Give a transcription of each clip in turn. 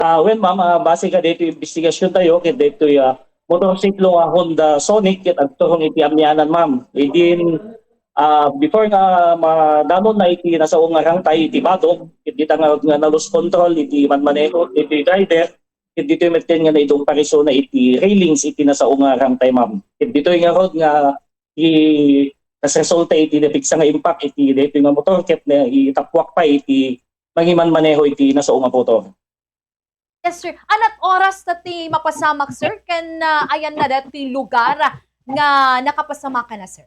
Well, ma'am, base ka dito investigasyon tayo, kaya dito motorsiklo nga Honda Sonic, kaya agturong iti amyanan, ma'am. Idin, before nga madanon na iti nasa ungarang tayo iti badok, iti nga na loss control, iti manmaneho, iti driver, kaya dito yung metin nga na itong pariso na iti railings, iti nasa ungarang tayo, ma'am. Kaya dito yung nga road nga as resulta iti napigsa nga impact, iti dito yung motor, kaya na itapwak pa iti mangiman maneho iti nasa unga motor. Yes, sir. Anat oras na ti mapasamak, sir? Kan ayan na dati lugar nga nakapasama ka na, sir?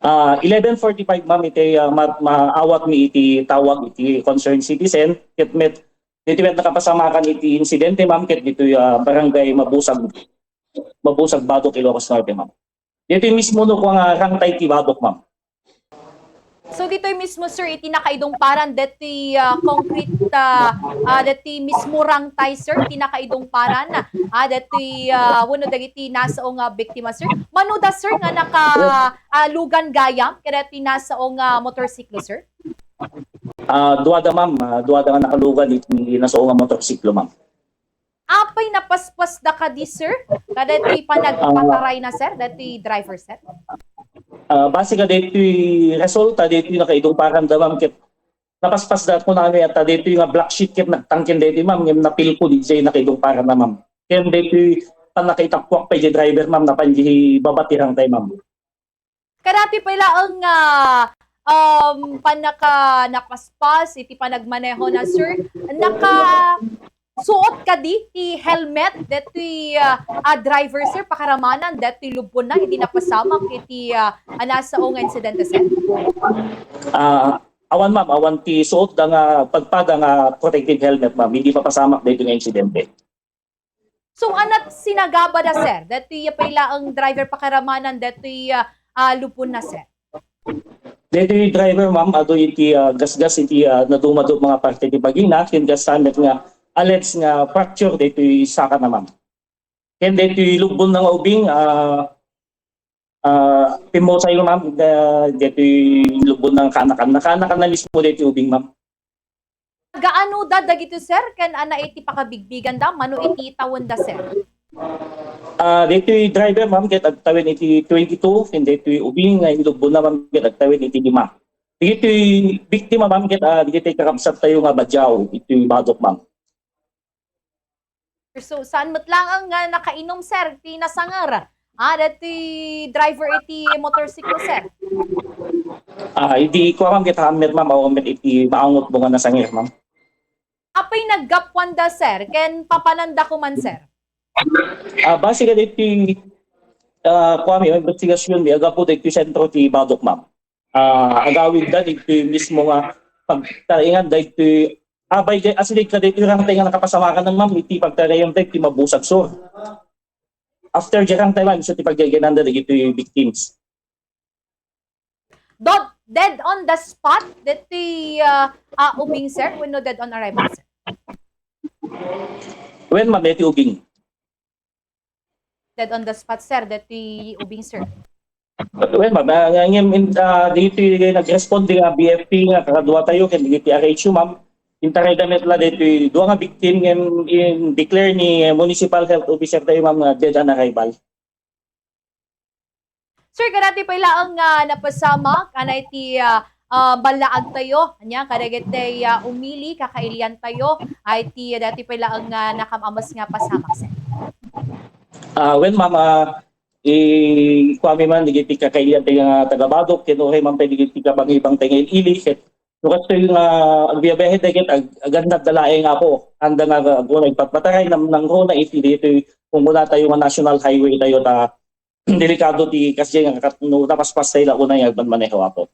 11:45, ma'am, iti maawat mi iti tawag iti concerned citizen. Ket met nakapasamakan iti insidente, ma'am, ket dito barangay Mabusag Badok, Ilocos Norte, ma'am. Dito mismo no ko nga rangtay ti Badok, ma'am. So dito mismo, sir, itinakaidong paran dati concrete dati mismo rangtay, sir, itinakaidong paran dati wano dagiti nasa o nga biktima, sir. Manuda, sir, nga naka lugan gayam kada ti nasa o nga motorsiklo, sir? Duwada, ma'am, duwada nga nakalugan iti nasa nga motorsiklo, ma'am. Apay napaspas da ka di, sir? Kada ti panagpataray na, sir, dati driver, sir? Base ka dito resulta dito yung nakaidong paramdamam kit napaspas dat ko na at dito yung black sheet kit nagtangkin dito, ma'am, yung napil ko dito yung nakaidong paramdamam. Kaya dito yung nakitakwak pa yung driver, ma'am, na panji babatirang tayo, ma'am. Karati pala ang panaka napaspas iti panagmaneho na, sir, suot ka ti helmet deti driver, sir, pakaramanan deti lubon na hindi napasamak iti nasa nga insidente, sir? Awan, ma'am, awan ti suot da nga pagpada nga protective helmet, ma'am, hindi papasamak dito nga insidente. So anat sinagaba na, sir, deti pala ang driver pakaramanan deti lubon na, sir? Dito yung driver, ma'am, ado iti gasgas iti nadumado mga parte ti bagina, kin gasamet nga alets nga fracture dito yung saka na, ma'am. Kaya dito yung lubon ng ubing, pimosay, ma'am, dito yung lubon ng kanakan. Nakanakan na mismo dito yung ubing, ma'am. Gaano da dagito, sir? Kan ana iti pakabigbigan da, mano iti tawon da, sir? Dito yung driver, ma'am, kaya agtawin iti 22, and dito yung ubing, yung lubon na, ma'am, kaya agtawin iti 5. Dito yung biktima, ma'am, kaya dito yung kakapsat tayo nga badyaw, ito yung badok, ma'am. So, saan mo't lang ang nakainom, sir? Ti nasangar. Dati driver iti motorsiklo, sir? Hindi ko, ma'am, kita hamet, ma'am, o hamet iti maangot mo nga nasangir, ma'am. Apay naggapwanda, sir? Ken papananda ko man, sir? Base ka dito yung kwami, investigasyon, agapo dito yung sentro ti Badok, ma'am. Agawid da dito mismo nga pagtaingan dito asli ka dito yung tayo nga nakapasama ka ng, ma'am, iti pagtarayan tayo ti Mabusag Sur. After jarang tayo, ma'am, so ti paggagananda dito yung victims. Dead on the spot dati ubing, sir? When no dead on arrival, sir? When, ma'am, dito ubing. Dead on the spot, sir, dati ubing, sir? Well, ma'am, dito yung nag-respond nga BFP nga kakadwa tayo kaya dito RHU, ma'am. Intaredamet la dito duwa nga victim in declare ni Municipal Health Officer tayo, ma'am, dead on arrival. Sir, kadati pala ang napasama kana iti balaag tayo anya kadagiti umili kakailian tayo ay ti dati pala ang nakamamas nga pasamak, sir? Well, ma'am, kwami man digiti kakailian tayo nga taga-Badok kinuhay, ma'am, digiti ka bang ibang tayo ili ket lukas to yung agbiyabehe dagit agandad dalae nga po anda nga nagpatpataray ng na iti dito kung mula tayo nga national highway tayo ta delikado ti kasi nga napaspas tayo una yung agbanmaneho ako.